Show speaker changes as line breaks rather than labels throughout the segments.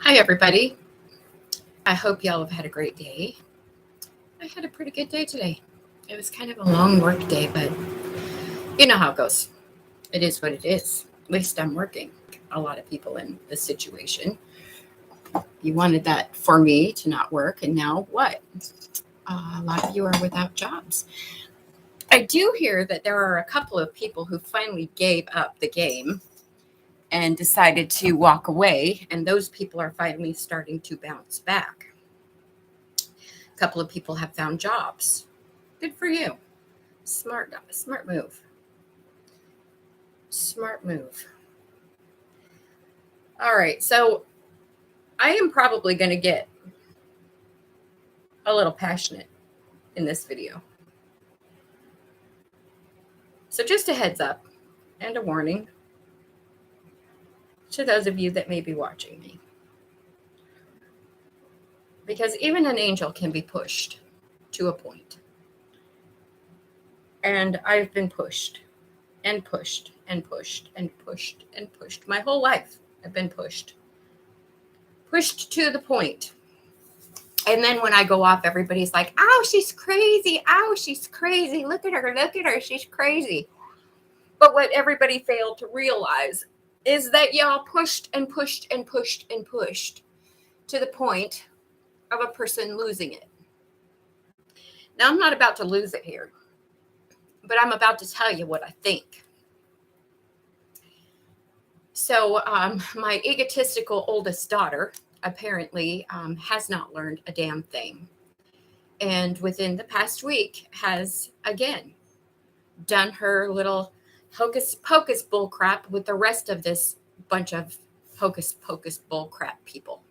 Hi, everybody. I hope y'all have had a great day. I had a pretty good day today. It was kind of a long work day, but you know how it goes. It is what it is. At least I'm working. A lot of people in this situation. You wanted that for me to not work, and now what? A lot of you are without jobs. I do hear that there are a couple of people who finally gave up the game and decided to walk away, and those people are finally starting to bounce back. A couple of people have found jobs. Good for you. Smart move. Smart move. All right, so I am probably going to get a little passionate in this video. So just a heads up and a warning to those of you that may be watching me. Because even an angel can be pushed to a point. And I've been pushed and pushed and pushed and pushed and pushed. My whole life I've been pushed. Pushed to the point. And then when I go off, everybody's like, "Oh, she's crazy. Oh, she's crazy. Look at her. Look at her. She's crazy." But what everybody failed to realize is that y'all pushed and pushed and pushed and pushed to the point of a person losing it. Now, I'm not about to lose it here, but I'm about to tell you what I think. So my egotistical oldest daughter apparently has not learned a damn thing. And within the past week has, again, done her little hocus pocus bull crap with the rest of this bunch of hocus pocus bull crap people.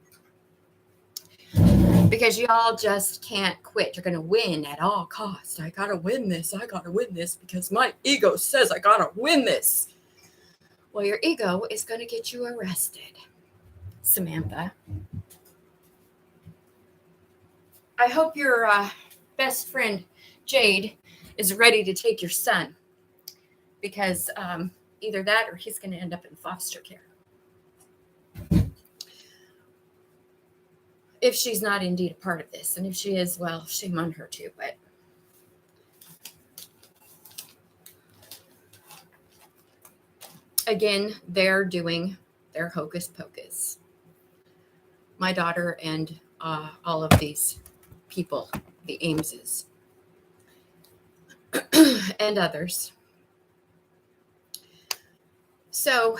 Because y'all just can't quit. You're going to win at all costs. I got to win this. I got to win this because my ego says I got to win this. Well, your ego is going to get you arrested, Samantha. I hope your best friend, Jade, is ready to take your son. Because either that or he's going to end up in foster care. If she's not indeed a part of this. And if she is, well, shame on her too. But again, they're doing their hocus pocus. My daughter and all of these people, the Ameses, and others. So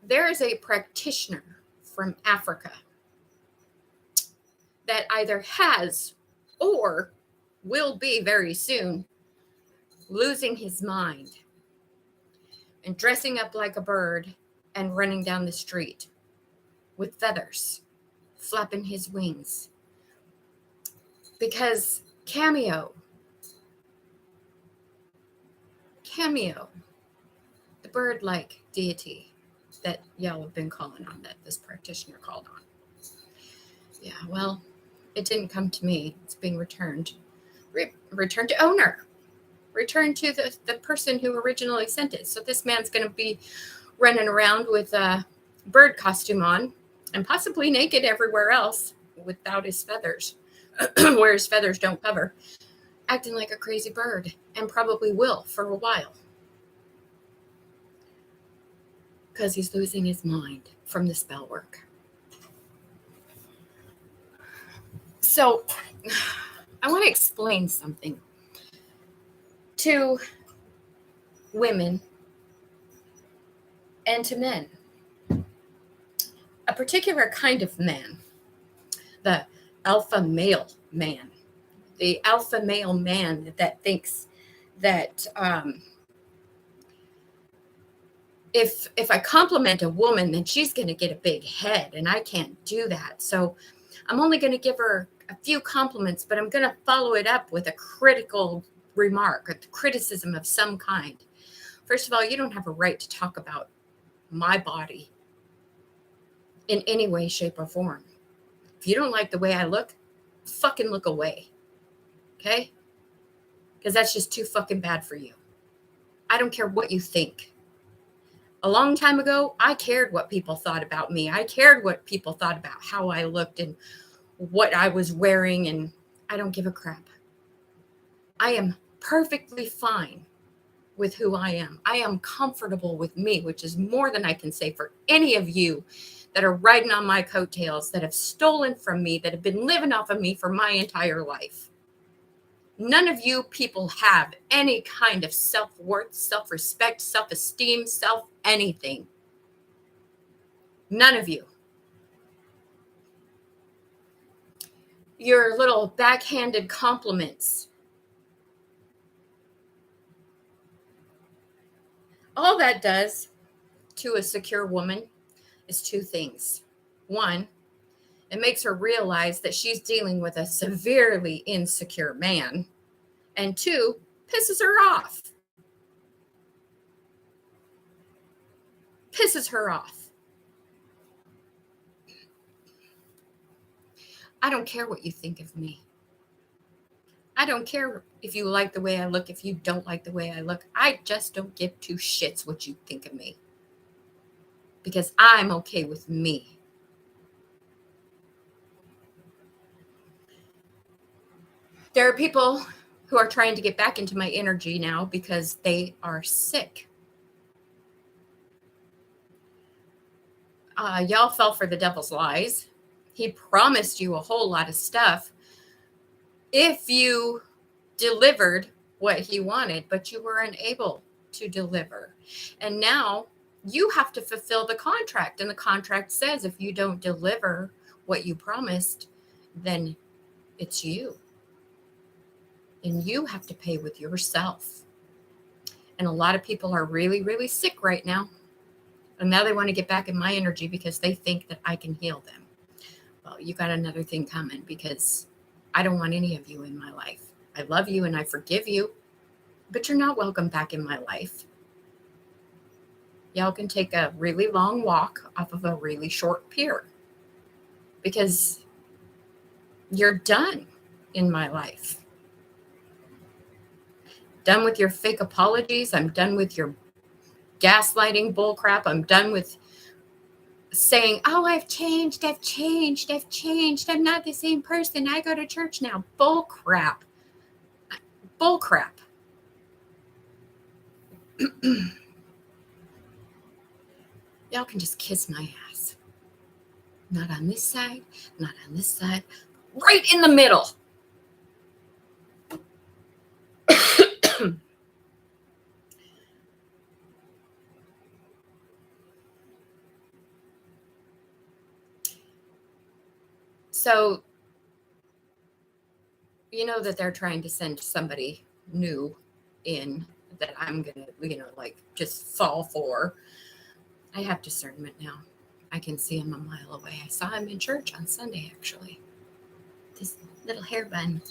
there is a practitioner from Africa that either has or will be very soon losing his mind and dressing up like a bird and running down the street with feathers flapping his wings. Because Cameo, the bird-like deity that y'all have been calling on, that this practitioner called on. Yeah, well, it didn't come to me. It's being returned. Returned to owner. Returned to the person who originally sent it. So this man's going to be running around with a bird costume on and possibly naked everywhere else without his feathers, where his feathers don't cover, acting like a crazy bird, and probably will for a while. Because he's losing his mind from the spell work. So I want to explain something to women and to men. A particular kind of man, the alpha male man. The alpha male man that thinks that if I compliment a woman, then she's going to get a big head, and I can't do that. So I'm only going to give her a few compliments, but I'm going to follow it up with a critical remark, a criticism of some kind. First of all, you don't have a right to talk about my body in any way, shape, or form. If you don't like the way I look, fucking look away. Okay? Because that's just too fucking bad for you. I don't care what you think. A long time ago, I cared what people thought about me. I cared what people thought about how I looked and what I was wearing, and I don't give a crap. I am perfectly fine with who I am. I am comfortable with me, which is more than I can say for any of you that are riding on my coattails, that have stolen from me, that have been living off of me for my entire life. None of you people have any kind of self-worth, self-respect, self-esteem, self-anything. None of you. Your little backhanded compliments, all that does to a secure woman is two things. One, it makes her realize that she's dealing with a severely insecure man. And two, pisses her off. Pisses her off. I don't care what you think of me. I don't care if you like the way I look, if you don't like the way I look. I just don't give two shits what you think of me. Because I'm okay with me. There are people who are trying to get back into my energy now because they are sick. Y'all fell for the devil's lies. He promised you a whole lot of stuff if you delivered what he wanted, but you were unable to deliver. And now you have to fulfill the contract. And the contract says if you don't deliver what you promised, then it's you. And you have to pay with yourself. And a lot of people are really, really sick right now. And now they want to get back in my energy because they think that I can heal them. Well, you got another thing coming, because I don't want any of you in my life. I love you and I forgive you, but you're not welcome back in my life. Y'all can take a really long walk off of a really short pier, because you're done in my life. Done with your fake apologies. I'm done with your gaslighting bullcrap. I'm done with saying, oh, I've changed. I'm not the same person. I go to church now. Bullcrap. Y'all can just kiss my ass. Not on this side, not on this side. Right in the middle. So, you know that they're trying to send somebody new in that I'm going to, like just fall for. I have discernment now. I can see him a mile away. I saw him in church on Sunday, actually. This little hair bun.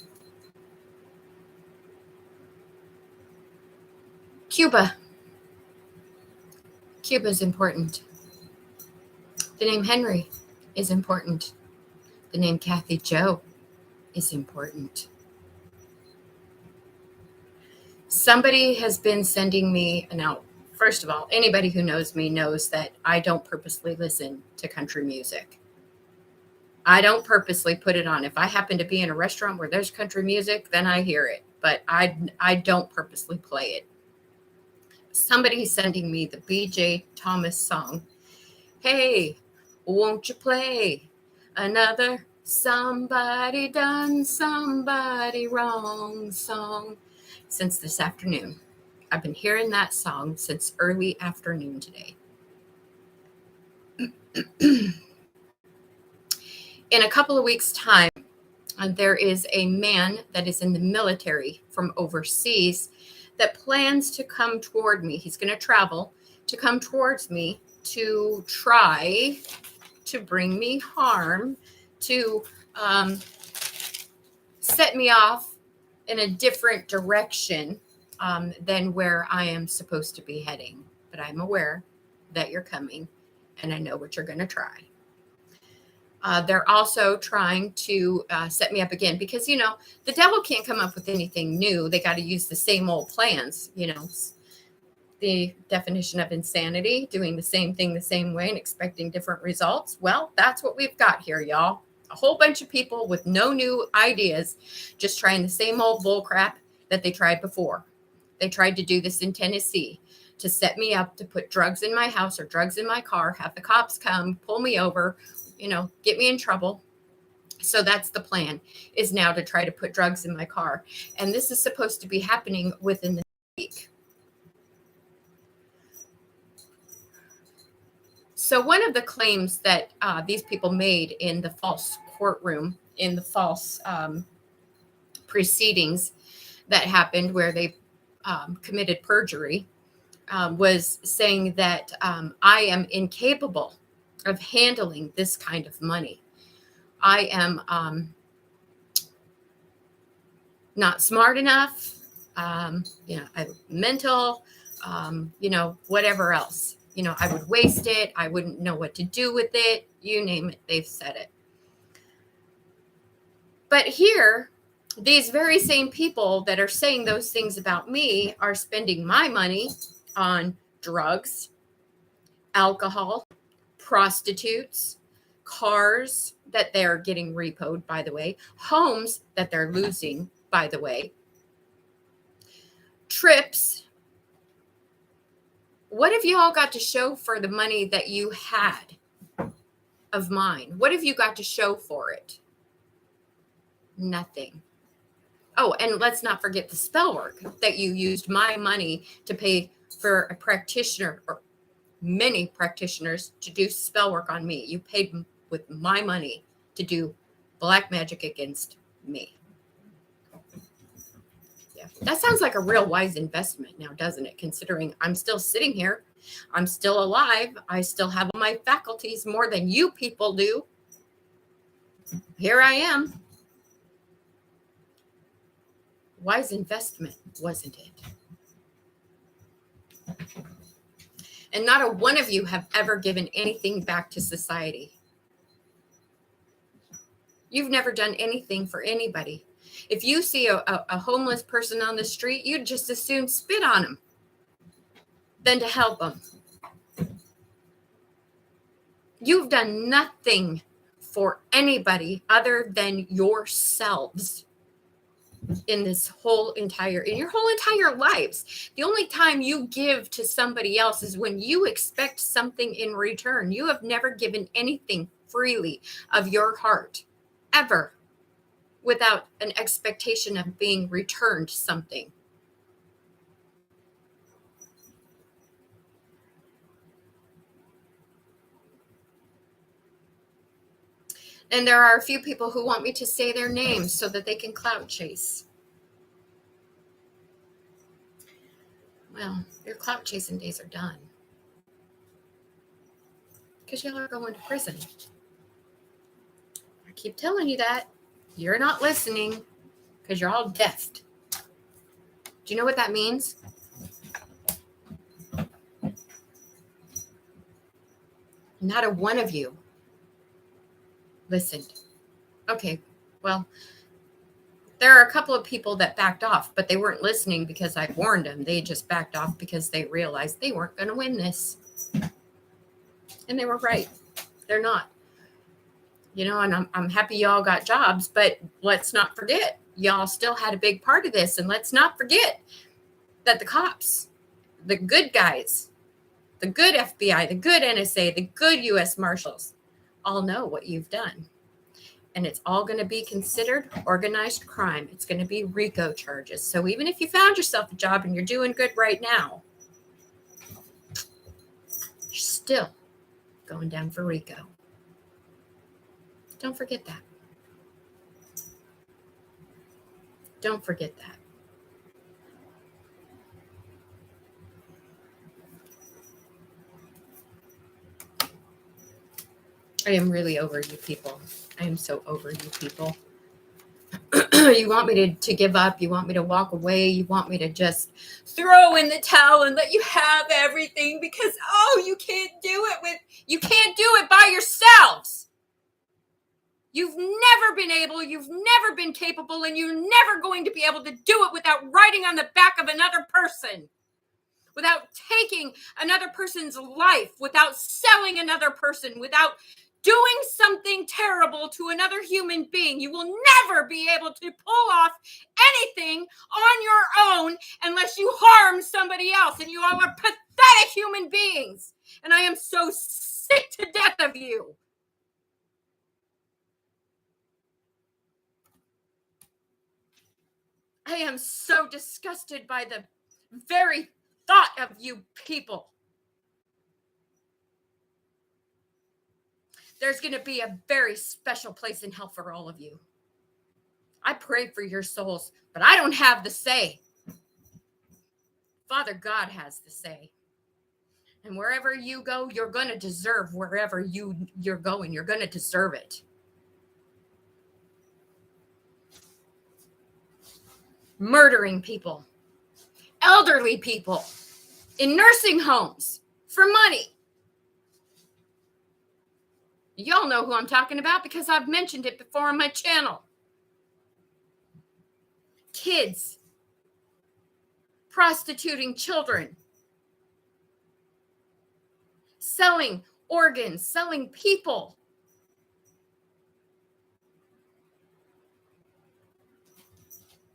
Cuba. Cuba is important. The name Henry is important. The name Kathy Joe is important. Somebody has been sending me, now, first of all, anybody who knows me knows that I don't purposely listen to country music. I don't purposely put it on. If I happen to be in a restaurant where there's country music, then I hear it. But I don't purposely play it. Somebody's sending me the B.J. Thomas song. Hey, won't you play another somebody done somebody wrong song? Since this afternoon. I've been hearing that song since early afternoon today. In a couple of weeks' time, there is a man that is in the military from overseas that plans to come toward me. He's going to travel to come towards me to try to bring me harm, to set me off in a different direction than where I am supposed to be heading. But I'm aware that you're coming, and I know what you're going to try. They're also trying to set me up again because, the devil can't come up with anything new. They got to use the same old plans. the definition of insanity, doing the same thing the same way and expecting different results. Well, that's what we've got here, y'all. A whole bunch of people with no new ideas, just trying the same old bull crap that they tried before. They tried to do this in Tennessee to set me up to put drugs in my house or drugs in my car, have the cops come, pull me over, get me in trouble. So that's the plan, is now to try to put drugs in my car. And this is supposed to be happening within the week. So one of the claims that these people made in the false courtroom, in the false proceedings that happened where they committed perjury, was saying that I am incapable of handling this kind of money. I am not smart enough, I'm mental, whatever else. I would waste it. I wouldn't know what to do with it. You name it, they've said it. But here, these very same people that are saying those things about me are spending my money on drugs, alcohol, prostitutes, cars that they're getting repoed, by the way, homes that they're losing, by the way, trips. What have you all got to show for the money that you had of mine? What have you got to show for it? Nothing. Oh, and let's not forget the spell work that you used my money to pay for a practitioner or many practitioners to do spell work on me. You paid with my money to do black magic against me. Yeah, that sounds like a real wise investment now, doesn't it? Considering I'm still sitting here, I'm still alive, I still have all my faculties more than you people do. Here I am. Wise investment, wasn't it? And not a one of you have ever given anything back to society. You've never done anything for anybody. If you see a homeless person on the street, you'd just as soon spit on them than to help them. You've done nothing for anybody other than yourselves in your whole entire lives. The only time you give to somebody else is when you expect something in return. You have never given anything freely of your heart, ever, without an expectation of being returned something. And there are a few people who want me to say their names so that they can clout chase. Well, your clout chasing days are done. Because y'all are going to prison. I keep telling you that. You're not listening because you're all deaf. Do you know what that means? Not a one of you listened. Okay, well, there are a couple of people that backed off, but they weren't listening because I warned them. They just backed off because they realized they weren't going to win this. And they were right. They're not. And I'm happy y'all got jobs, but let's not forget, y'all still had a big part of this. And let's not forget that the cops, the good guys, the good FBI, the good NSA, the good U.S. Marshals, all know what you've done. And it's all going to be considered organized crime. It's going to be RICO charges. So even if you found yourself a job and you're doing good right now, you're still going down for RICO. Don't forget that. Don't forget that. I am really over you people. I am so over you people. You want me to give up. You want me to walk away. You want me to just throw in the towel and let you have everything because, you can't do it by yourselves. You've never been able, you've never been capable, and you're never going to be able to do it without riding on the back of another person. without taking another person's life, without selling another person, without doing something terrible to another human being. You will never be able to pull off anything on your own unless you harm somebody else, and you all are pathetic human beings. And I am so sick to death of you. I am so disgusted by the very thought of you people. There's going to be a very special place in hell for all of you. I pray for your souls, but I don't have the say. Father God has the say. And wherever you go, you're going to deserve wherever you're going. You're going to deserve it. Murdering people, elderly people in nursing homes for money. Y'all know who I'm talking about because I've mentioned it before on my channel. Kids prostituting children, selling organs, selling people.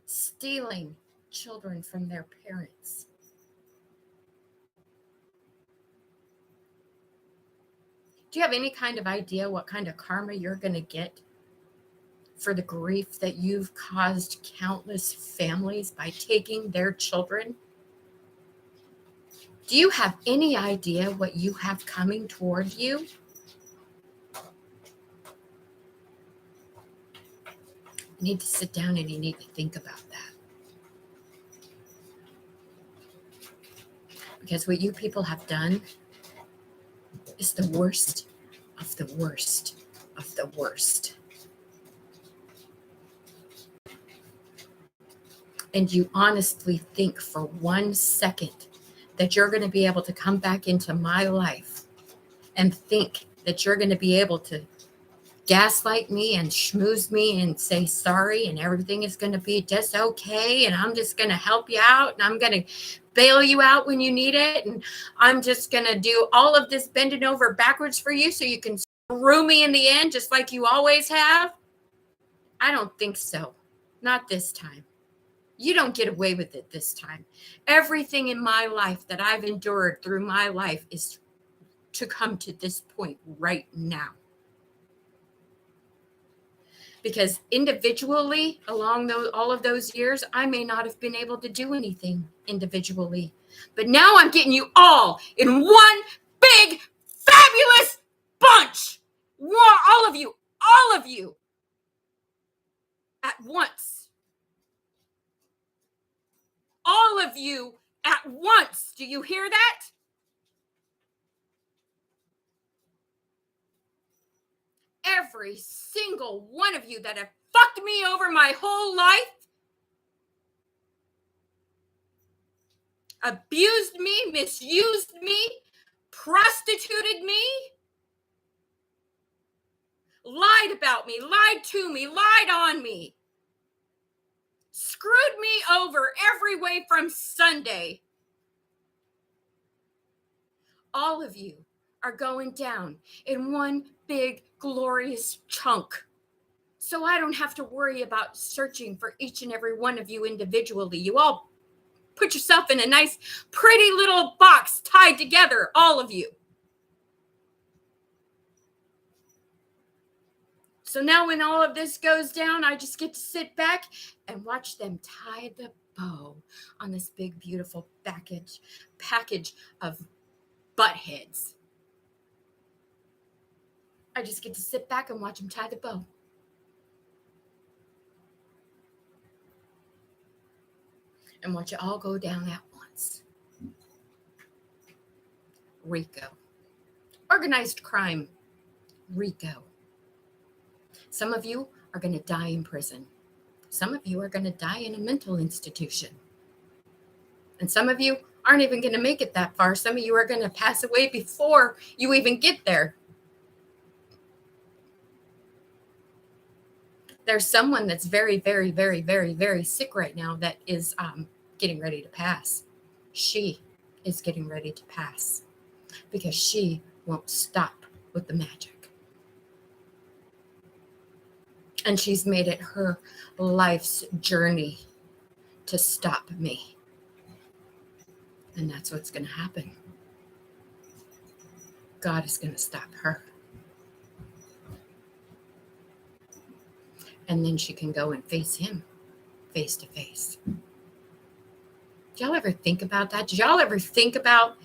Stealing children from their parents. Do you have any kind of idea what kind of karma you're going to get for the grief that you've caused countless families by taking their children? Do you have any idea what you have coming toward you? You need to sit down and you need to think about that. Because what you people have done is the worst of the worst of the worst. And you honestly think for 1 second that you're going to be able to come back into my life and think that you're going to be able to gaslight me and schmooze me and say sorry and everything is going to be just okay and I'm just going to help you out and I'm going to bail you out when you need it and I'm just going to do all of this bending over backwards for you so you can screw me in the end just like you always have? I don't think so. Not this time. You don't get away with it this time. Everything in my life that I've endured through my life is to come to this point right now. Because individually, along all of those years, I may not have been able to do anything individually. But now I'm getting you all in one big, fabulous bunch. All of you, at once. All of you at once. Do you hear that? Every single one of you that have fucked me over my whole life, abused me, misused me, prostituted me, lied about me, lied to me, lied on me, screwed me over every way from Sunday. All of you are going down in one big glorious chunk. So I don't have to worry about searching for each and every one of you individually. You all put yourself in a nice, pretty little box tied together, all of you. So now when all of this goes down, I just get to sit back and watch them tie the bow on this big, beautiful package of butt heads. I just get to sit back and watch them tie the bow. And watch it all go down at once. RICO. Organized crime. RICO. Some of you are going to die in prison. Some of you are going to die in a mental institution. And some of you aren't even going to make it that far. Some of you are going to pass away before you even get there. There's someone that's very, very, very, very, very sick right now that is getting ready to pass. She is getting ready to pass because she won't stop with the magic. And she's made it her life's journey to stop me. And that's what's going to happen. God is going to stop her. And then she can go and face him face to face. Did y'all ever think about that? Did y'all ever think about,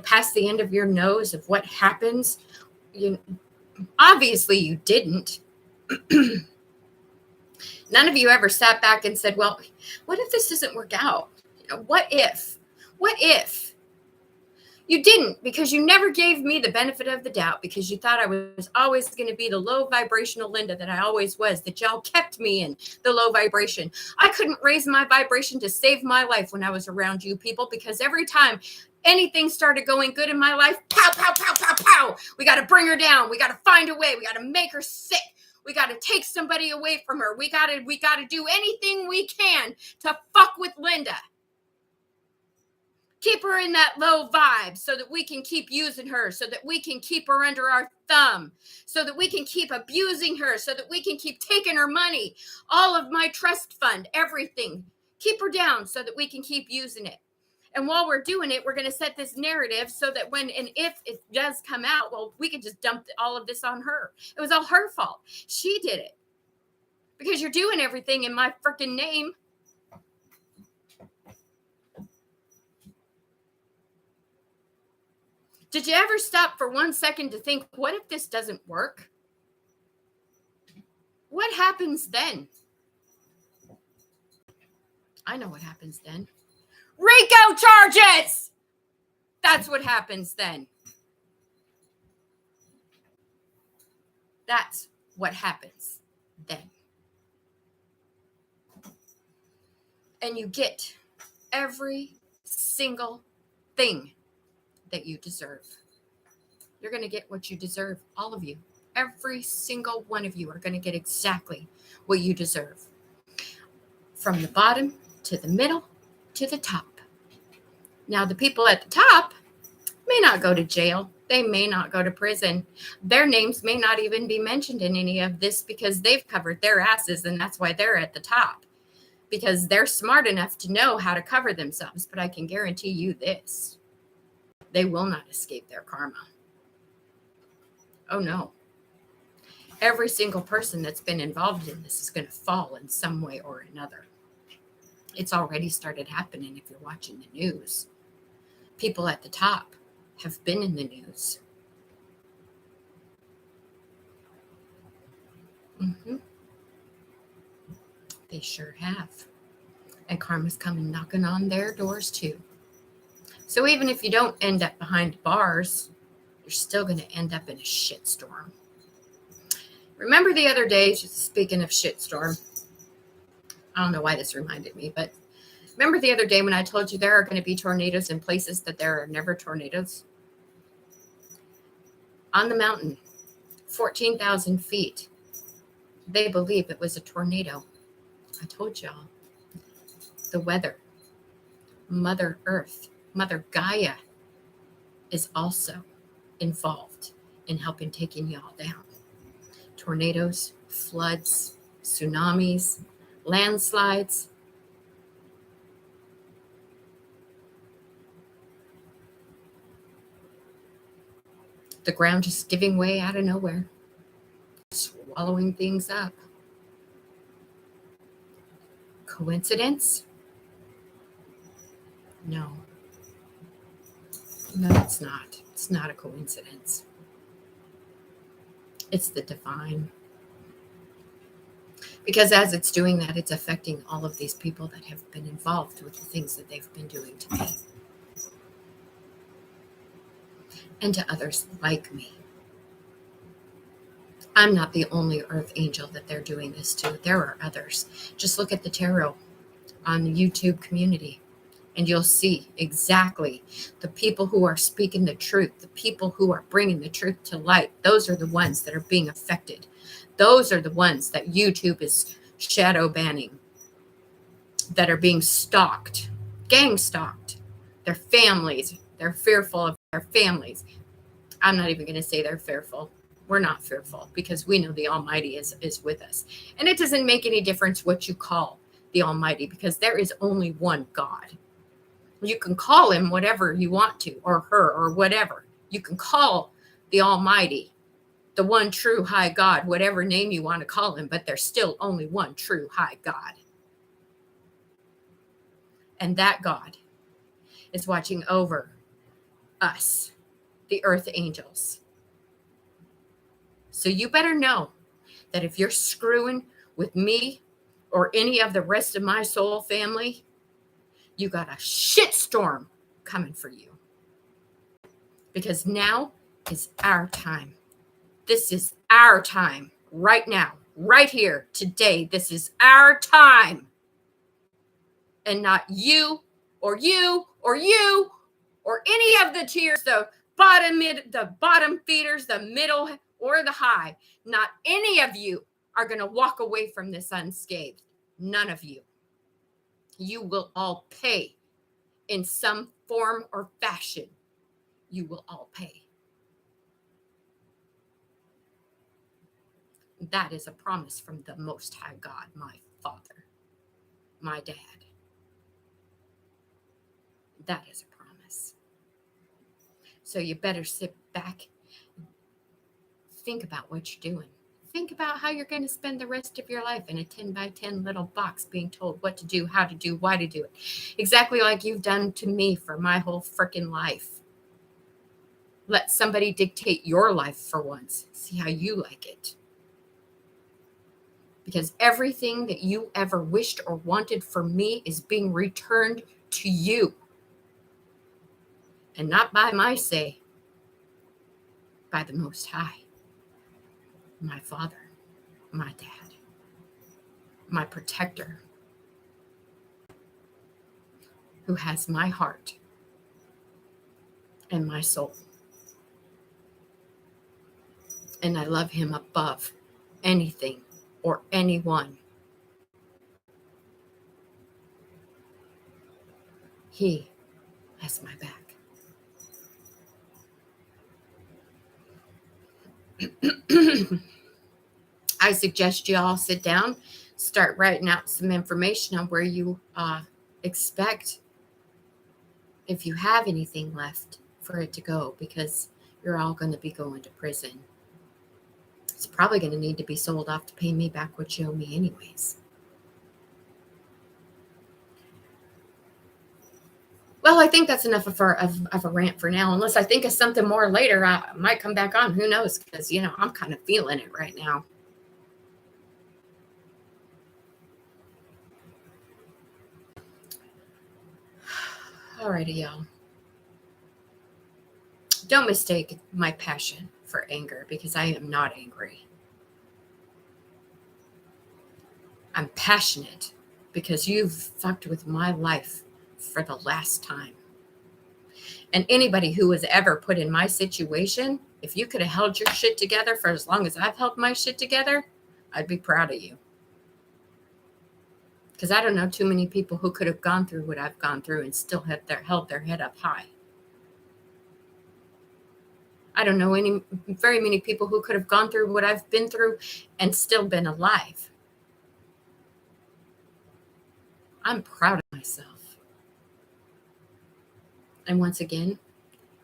past the end of your nose of what happens? Obviously you didn't. None of you ever sat back and said, well, what if this doesn't work out? What if? What if? You didn't, because you never gave me the benefit of the doubt, because you thought I was always going to be the low vibrational Linda that I always was, that y'all kept me in the low vibration. I couldn't raise my vibration to save my life when I was around you people, because every time anything started going good in my life, pow, pow, pow, pow, pow. We got to bring her down. We got to find a way. We got to make her sick. We got to take somebody away from her. We got to do anything we can to fuck with Linda. Keep her in that low vibe so that we can keep using her, so that we can keep her under our thumb, so that we can keep abusing her, so that we can keep taking her money, all of my trust fund, everything. Keep her down so that we can keep using it. And while we're doing it, we're going to set this narrative so that when and if it does come out, well, we can just dump all of this on her. It was all her fault. She did it. Because you're doing everything in my freaking name. Did you ever stop for 1 second to think, what if this doesn't work? What happens then? I know what happens then. RICO charges! That's what happens then. That's what happens then. And you get every single thing that you deserve. You're going to get what you deserve, all of you. Every single one of you are going to get exactly what you deserve. From the bottom to the middle to the top. Now, the people at the top may not go to jail. They may not go to prison. Their names may not even be mentioned in any of this because they've covered their asses, and that's why they're at the top. Because they're smart enough to know how to cover themselves. But I can guarantee you this. They will not escape their karma. Oh, no. Every single person that's been involved in this is going to fall in some way or another. It's already started happening if you're watching the news. People at the top have been in the news. They sure have. And karma's coming knocking on their doors too. So even if you don't end up behind bars, you're still going to end up in a shitstorm. Remember the other day, speaking of shitstorm, I don't know why this reminded me, but remember the other day when I told you there are going to be tornadoes in places that there are never tornadoes? On the mountain, 14,000 feet, they believe it was a tornado. I told y'all. The weather, Mother Earth, Mother Gaia is also involved in helping taking y'all down. Tornadoes, floods, tsunamis, landslides. The ground just giving way out of nowhere, swallowing things up. Coincidence? No. No, it's not. It's not a coincidence. It's the divine. Because as it's doing that, it's affecting all of these people that have been involved with the things that they've been doing to me. And to others like me. I'm not the only earth angel that they're doing this to. There are others. Just look at the tarot on the YouTube community, and you'll see exactly the people who are speaking the truth, the people who are bringing the truth to light. Those are the ones that are being affected. Those are the ones that YouTube is shadow banning, that are being stalked, gang stalked Their families, they're fearful of their families. I'm not even going to say they're fearful. We're not fearful because we know the Almighty is with us. And it doesn't make any difference what you call the Almighty because there is only one God. You can call him whatever you want to, or her, or whatever. You can call the Almighty, the one true high God, whatever name you want to call him, but there's still only one true high God. And that God is watching over us, the earth angels. So you better know that if you're screwing with me or any of the rest of my soul family, you got a shitstorm coming for you. Because now is our time. This is our time right now, right here, today. This is our time. And not you or you or you or any of the tiers, the bottom feeders, the middle or the high. Not any of you are going to walk away from this unscathed. None of you. You will all pay in some form or fashion. You will all pay. That is a promise from the Most High God, my Father, my Dad. That is a promise. So you better sit back, think about what you're doing. Think about how you're going to spend the rest of your life in a 10 by 10 little box being told what to do, how to do, why to do it. Exactly like you've done to me for my whole freaking life. Let somebody dictate your life for once. See how you like it. Because everything that you ever wished or wanted for me is being returned to you. And not by my say, by the Most High, my Father, my Dad, my protector, who has my heart and my soul. And I love him above anything or anyone. He has my back. I suggest you all sit down, start writing out some information on where you expect, if you have anything left, for it to go, because you're all going to be going to prison. It's probably going to need to be sold off to pay me back what you owe me anyways. Well, I think that's enough of a rant for now. Unless I think of something more later, I might come back on. Who knows? Because, I'm kind of feeling it right now. Alrighty, y'all. Don't mistake my passion for anger, because I am not angry. I'm passionate because you've fucked with my life for the last time. And anybody who was ever put in my situation, if you could have held your shit together for as long as I've held my shit together, I'd be proud of you. Because I don't know too many people who could have gone through what I've gone through and still held their head up high. I don't know very many people who could have gone through what I've been through and still been alive. I'm proud of myself. And once again,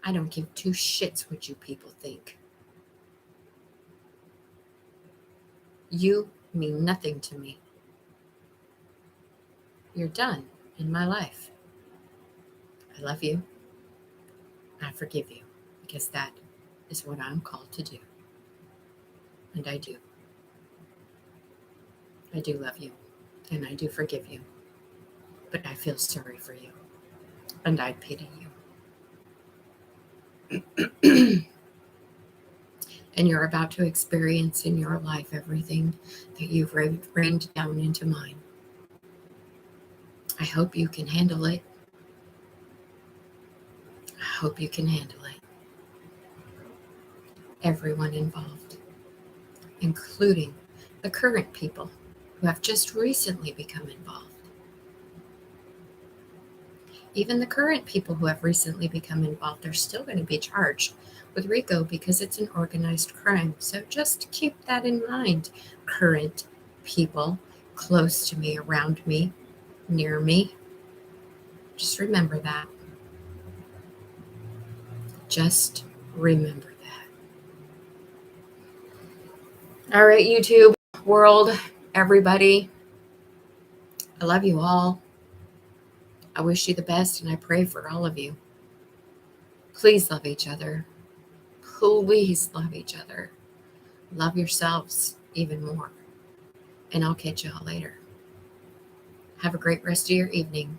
I don't give two shits what you people think. You mean nothing to me. You're done in my life. I love you. I forgive you, because that is what I'm called to do. And I do. I do love you, and I do forgive you. But I feel sorry for you, and I pity you. And you're about to experience in your life everything that you've rained down into mine. I hope you can handle it. I hope you can handle it. Everyone involved, including the current people who have just recently become involved. Even the current people who have recently become involved, they're still going to be charged with RICO because it's an organized crime. So just keep that in mind, current people close to me, around me, near me. Just remember that. Just remember that. All right, YouTube world, everybody, I love you all. I wish you the best, and I pray for all of you. Please love each other. Please love each other. Love yourselves even more. And I'll catch y'all later. Have a great rest of your evening.